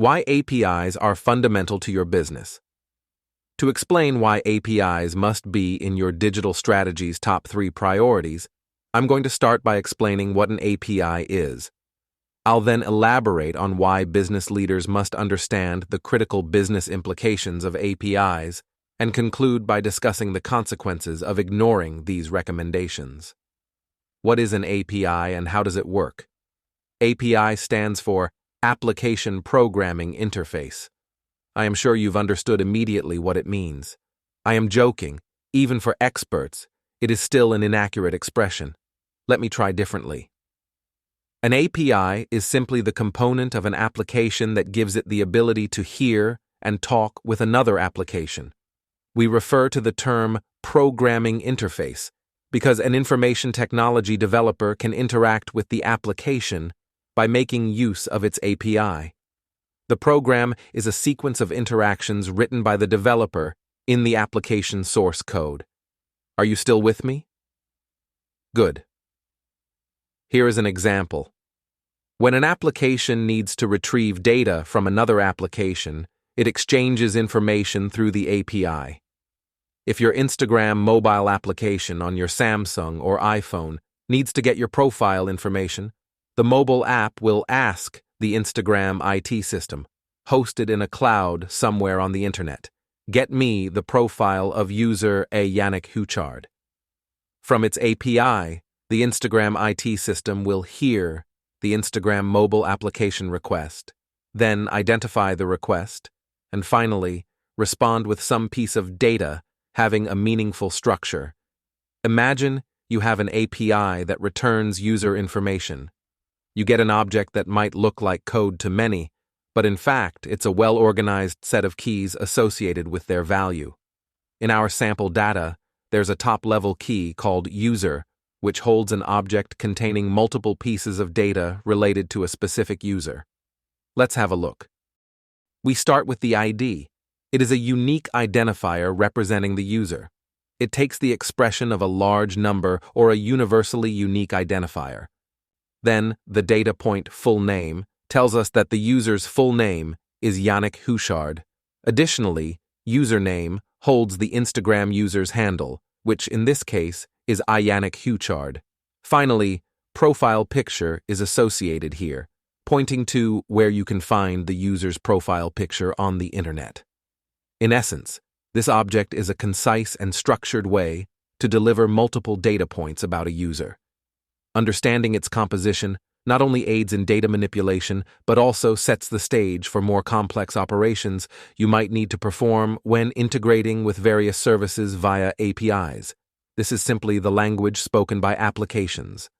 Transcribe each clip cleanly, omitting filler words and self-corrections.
Why APIs are fundamental to your business. To explain why APIs must be in your digital strategy's top 3 priorities, I'm going to start by explaining what an API is. I'll then elaborate on why business leaders must understand the critical business implications of APIs and conclude by discussing the consequences of ignoring these recommendations. What is an API and how does it work? API stands for Application Programming Interface. I am sure you've understood immediately what it means. I am joking. Even for experts, it is still an inaccurate expression. Let me try differently. An API is simply the component of an application that gives it the ability to hear and talk with another application. We refer to the term programming interface because an information technology developer can interact with the application by making use of its API. The program is a sequence of interactions written by the developer in the application source code. Are you still with me? Good. Here is an example. When an application needs to retrieve data from another application, it exchanges information through the API. If your Instagram mobile application on your Samsung or iPhone needs to get your profile information, the mobile app will ask the Instagram IT system, hosted in a cloud somewhere on the internet, get me the profile of user A. Yannick Huchard. From its API, the Instagram IT system will hear the Instagram mobile application request, then identify the request, and finally, respond with some piece of data having a meaningful structure. Imagine you have an API that returns user information. You get an object that might look like code to many, but in fact, it's a well-organized set of keys associated with their value. In our sample data, there's a top-level key called user, which holds an object containing multiple pieces of data related to a specific user. Let's have a look. We start with the ID. It is a unique identifier representing the user. It takes the expression of a large number or a universally unique identifier. Then, the data point full name tells us that the user's full name is Yannick Huchard. Additionally, username holds the Instagram user's handle, which in this case is Yannick Huchard. Finally, profile picture is associated here, pointing to where you can find the user's profile picture on the internet. In essence, this object is a concise and structured way to deliver multiple data points about a user. Understanding its composition not only aids in data manipulation, but also sets the stage for more complex operations you might need to perform when integrating with various services via APIs. This is simply the language spoken by applications.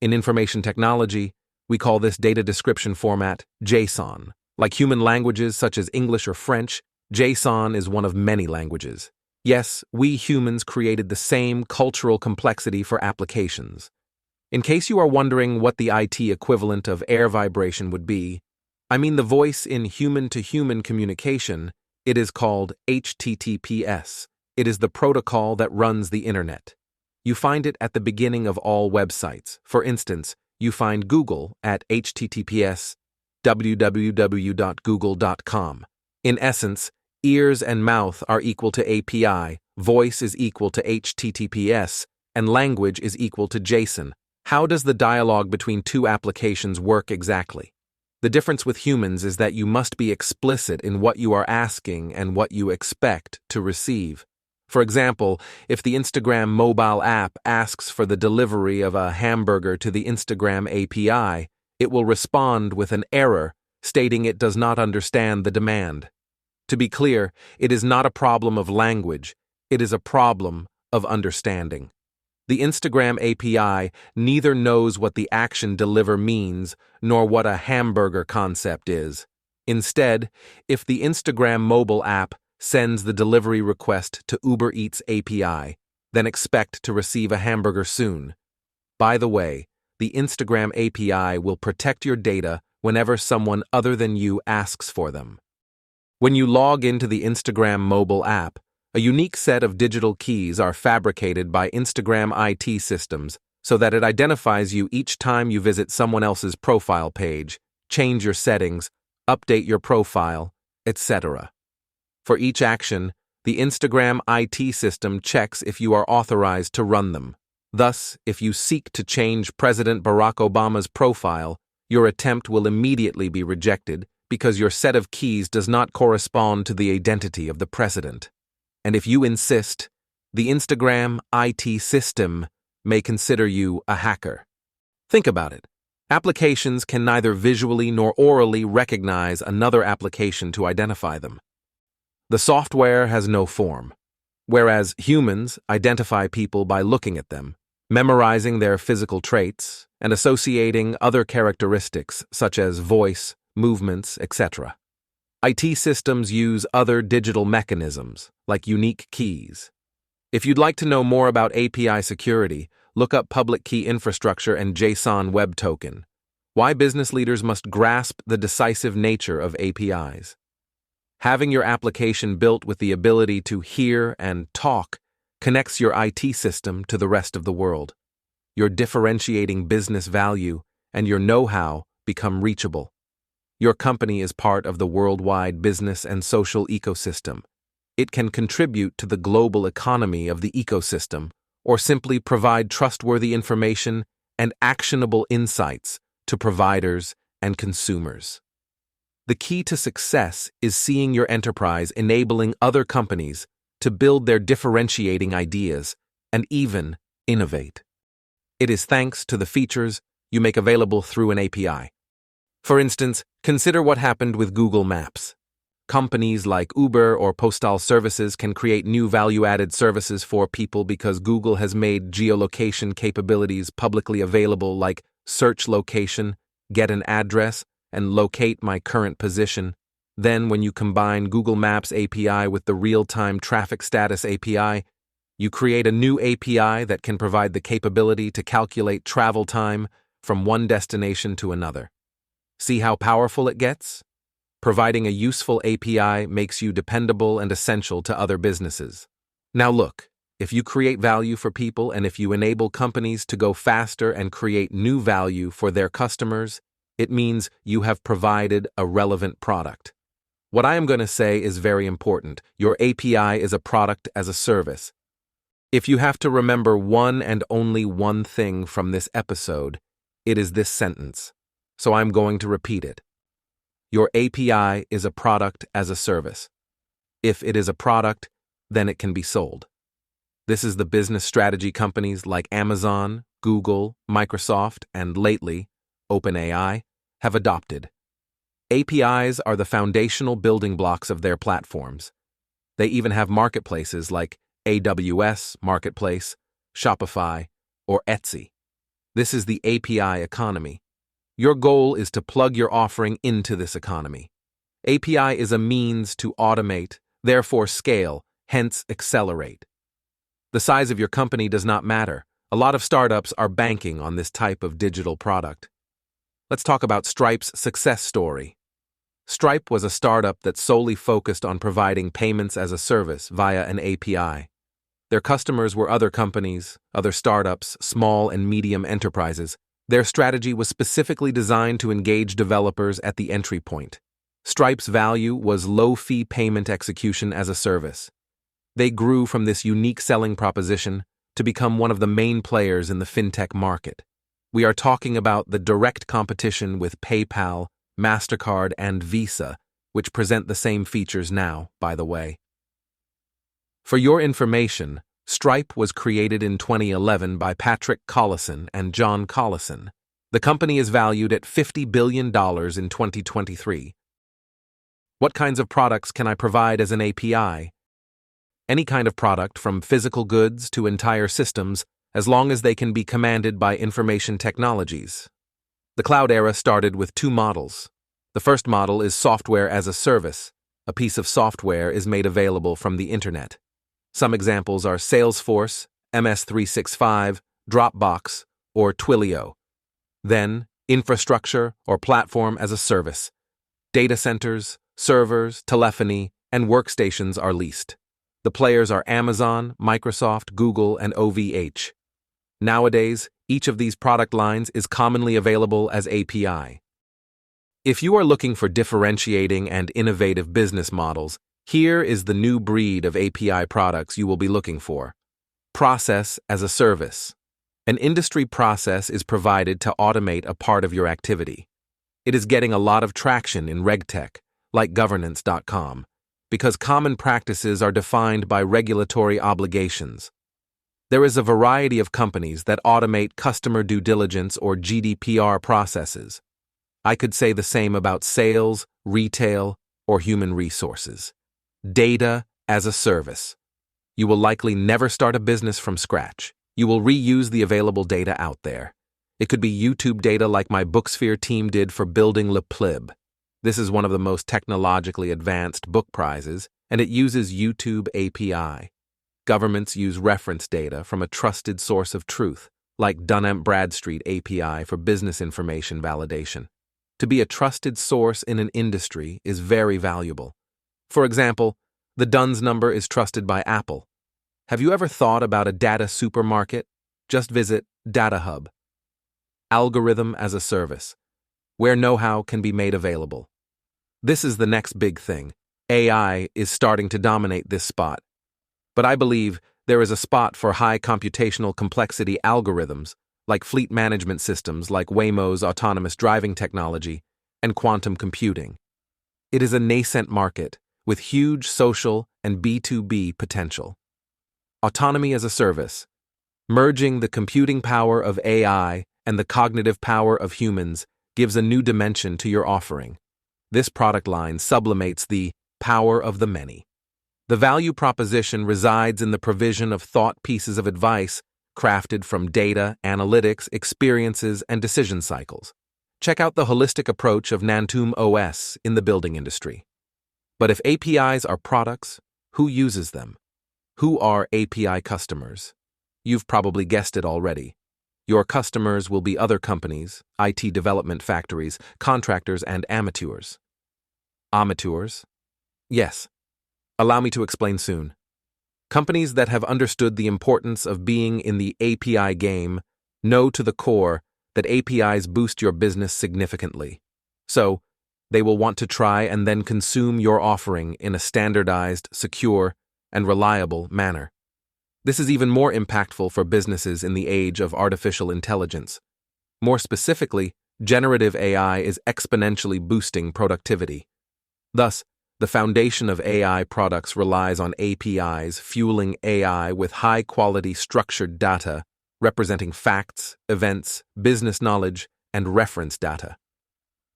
In information technology, we call this data description format JSON. Like human languages such as English or French, JSON is one of many languages. Yes, we humans created the same cultural complexity for applications. In case you are wondering what the IT equivalent of air vibration would be, I mean the voice in human-to-human communication, it is called HTTPS. It is the protocol that runs the internet. You find it at the beginning of all websites. For instance, you find Google at https www.google.com. In essence, ears and mouth are equal to API, voice is equal to HTTPS, and language is equal to JSON. How does the dialogue between two applications work exactly? The difference with humans is that you must be explicit in what you are asking and what you expect to receive. For example, if the Instagram mobile app asks for the delivery of a hamburger to the Instagram API, it will respond with an error stating it does not understand the demand. To be clear, it is not a problem of language, it is a problem of understanding. The Instagram API neither knows what the action deliver means nor what a hamburger concept is. Instead, if the Instagram mobile app sends the delivery request to Uber Eats API, then expect to receive a hamburger soon. By the way, the Instagram API will protect your data whenever someone other than you asks for them. When you log into the Instagram mobile app, a unique set of digital keys are fabricated by Instagram IT systems so that it identifies you each time you visit someone else's profile page, change your settings, update your profile, etc. For each action, the Instagram IT system checks if you are authorized to run them. Thus, if you seek to change President Barack Obama's profile, your attempt will immediately be rejected because your set of keys does not correspond to the identity of the president. And if you insist, the Instagram IT system may consider you a hacker. Think about it. Applications can neither visually nor orally recognize another application to identify them. The software has no form, whereas humans identify people by looking at them, memorizing their physical traits, and associating other characteristics such as voice, movements, etc. IT systems use other digital mechanisms, like unique keys. If you'd like to know more about API security, look up public key infrastructure and JSON Web Token. Why business leaders must grasp the decisive nature of APIs. Having your application built with the ability to hear and talk connects your IT system to the rest of the world. Your differentiating business value and your know-how become reachable. Your company is part of the worldwide business and social ecosystem. It can contribute to the global economy of the ecosystem, or simply provide trustworthy information and actionable insights to providers and consumers. The key to success is seeing your enterprise enabling other companies to build their differentiating ideas and even innovate. It is thanks to the features you make available through an API. For instance, consider what happened with Google Maps. Companies like Uber or Postal Services can create new value-added services for people because Google has made geolocation capabilities publicly available like search location, get an address, and locate my current position. Then, when you combine Google Maps API with the real-time traffic status API, you create a new API that can provide the capability to calculate travel time from one destination to another. See how powerful it gets? Providing a useful API makes you dependable and essential to other businesses. Now look, if you create value for people and if you enable companies to go faster and create new value for their customers, it means you have provided a relevant product. What I am going to say is very important. Your API is a product as a service. If you have to remember one and only one thing from this episode, it is this sentence. So I'm going to repeat it. Your API is a product as a service. If it is a product, then it can be sold. This is the business strategy companies like Amazon, Google, Microsoft, and lately, OpenAI, have adopted. APIs are the foundational building blocks of their platforms. They even have marketplaces like AWS Marketplace, Shopify, or Etsy. This is the API economy. Your goal is to plug your offering into this economy. API is a means to automate, therefore scale, hence accelerate. The size of your company does not matter. A lot of startups are banking on this type of digital product. Let's talk about Stripe's success story. Stripe was a startup that solely focused on providing payments as a service via an API. Their customers were other companies, other startups, small and medium enterprises. Their strategy was specifically designed to engage developers at the entry point. Stripe's value was low-fee payment execution as a service. They grew from this unique selling proposition to become one of the main players in the fintech market. We are talking about the direct competition with PayPal, MasterCard, and Visa, which present the same features now, by the way. For your information, Stripe was created in 2011 by Patrick Collison and John Collison. The company is valued at $50 billion in 2023. What kinds of products can I provide as an API? Any kind of product, from physical goods to entire systems, as long as they can be commanded by information technologies. The cloud era started with two models. The first model is software as a service. A piece of software is made available from the internet. Some examples are Salesforce, MS365, Dropbox, or Twilio. Then, infrastructure or platform as a service. Data centers, servers, telephony, and workstations are leased. The players are Amazon, Microsoft, Google, and OVH. Nowadays, each of these product lines is commonly available as API. If you are looking for differentiating and innovative business models, here is the new breed of API products you will be looking for. Process as a service. An industry process is provided to automate a part of your activity. It is getting a lot of traction in RegTech, like governance.com, because common practices are defined by regulatory obligations. There is a variety of companies that automate customer due diligence or GDPR processes. I could say the same about sales, retail, or human resources. Data as a service. You will likely never start a business from scratch. You will reuse the available data out there. It could be YouTube data like my Booksphere team did for building Le Plib. This is one of the most technologically advanced book prizes, and it uses YouTube API. Governments use reference data from a trusted source of truth, like Dun & Bradstreet API for business information validation. To be a trusted source in an industry is very valuable. For example, the DUNS number is trusted by Apple. Have you ever thought about a data supermarket? Just visit DataHub. Algorithm as a service, where know-how can be made available. This is the next big thing. AI is starting to dominate this spot. But I believe there is a spot for high computational complexity algorithms, like fleet management systems like Waymo's autonomous driving technology and quantum computing. It is a nascent market with huge social and B2B potential. Autonomy as a service, merging the computing power of AI and the cognitive power of humans gives a new dimension to your offering. This product line sublimates the power of the many. The value proposition resides in the provision of thought pieces of advice crafted from data, analytics, experiences, and decision cycles. Check out the holistic approach of Nantum OS in the building industry. But if APIs are products, who uses them? Who are API customers? You've probably guessed it already. Your customers will be other companies, IT development factories, contractors, and amateurs. Amateurs? Yes. Allow me to explain soon. Companies that have understood the importance of being in the API game know to the core that APIs boost your business significantly. So, they will want to try and then consume your offering in a standardized, secure, and reliable manner. This is even more impactful for businesses in the age of artificial intelligence. More specifically, generative AI is exponentially boosting productivity. Thus, the foundation of AI products relies on APIs fueling AI with high-quality structured data representing facts, events, business knowledge, and reference data.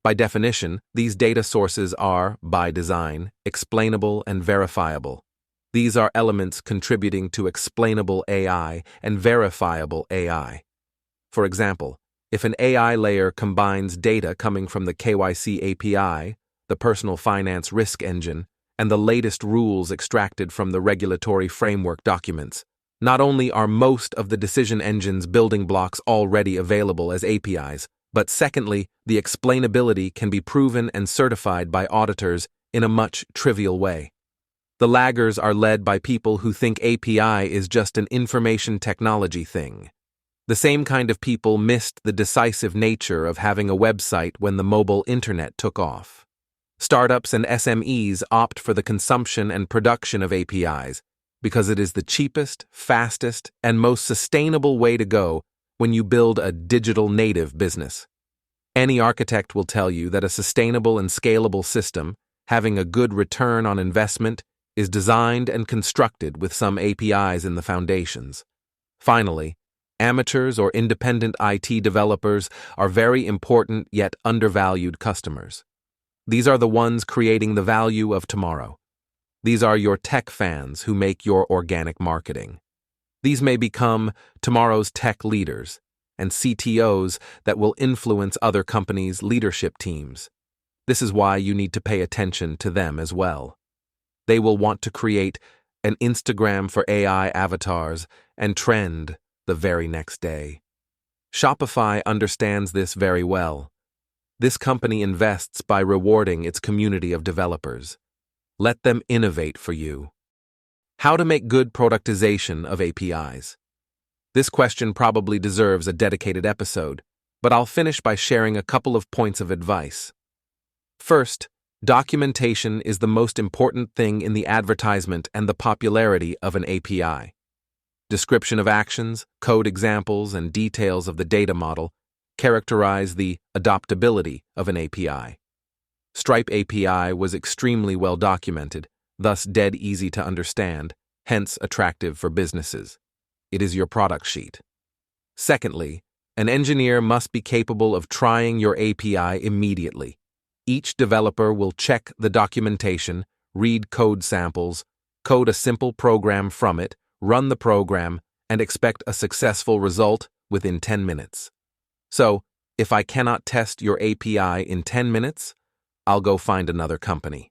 By definition, these data sources are, by design, explainable and verifiable. These are elements contributing to explainable AI and verifiable AI. For example, if an AI layer combines data coming from the KYC API, the Personal Finance Risk Engine, and the latest rules extracted from the regulatory framework documents, not only are most of the decision engine's building blocks already available as APIs, but secondly, the explainability can be proven and certified by auditors in a much trivial way. The laggers are led by people who think API is just an information technology thing. The same kind of people missed the decisive nature of having a website when the mobile internet took off. Startups and SMEs opt for the consumption and production of APIs because it is the cheapest, fastest, and most sustainable way to go when you build a digital native business. Any architect will tell you that a sustainable and scalable system, having a good return on investment, is designed and constructed with some APIs in the foundations. Finally, amateurs or independent IT developers are very important yet undervalued customers. These are the ones creating the value of tomorrow. These are your tech fans who make your organic marketing. These may become tomorrow's tech leaders and CTOs that will influence other companies' leadership teams. This is why you need to pay attention to them as well. They will want to create an Instagram for AI avatars and trend the very next day. Shopify understands this very well. This company invests by rewarding its community of developers. Let them innovate for you. How to make good productization of APIs? This question probably deserves a dedicated episode, but I'll finish by sharing a couple of points of advice. First, documentation is the most important thing in the advertisement and the popularity of an API. Description of actions, code examples, and details of the data model characterize the adoptability of an API. Stripe API was extremely well documented, thus dead easy to understand, hence attractive for businesses. It is your product sheet. Secondly, an engineer must be capable of trying your API immediately. Each developer will check the documentation, read code samples, code a simple program from it, run the program, and expect a successful result within 10 minutes. So, if I cannot test your API in 10 minutes, I'll go find another company.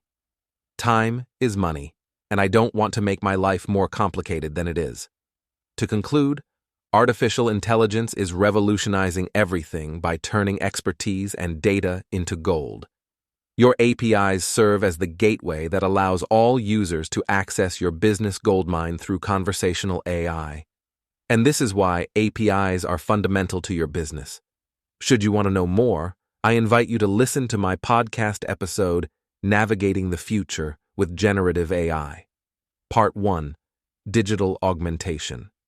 Time is money, and I don't want to make my life more complicated than it is. To conclude, artificial intelligence is revolutionizing everything by turning expertise and data into gold. Your APIs serve as the gateway that allows all users to access your business goldmine through conversational AI. And this is why APIs are fundamental to your business. Should you want to know more, I invite you to listen to my podcast episode, Navigating the Future with Generative AI. Part 1, Digital Augmentation.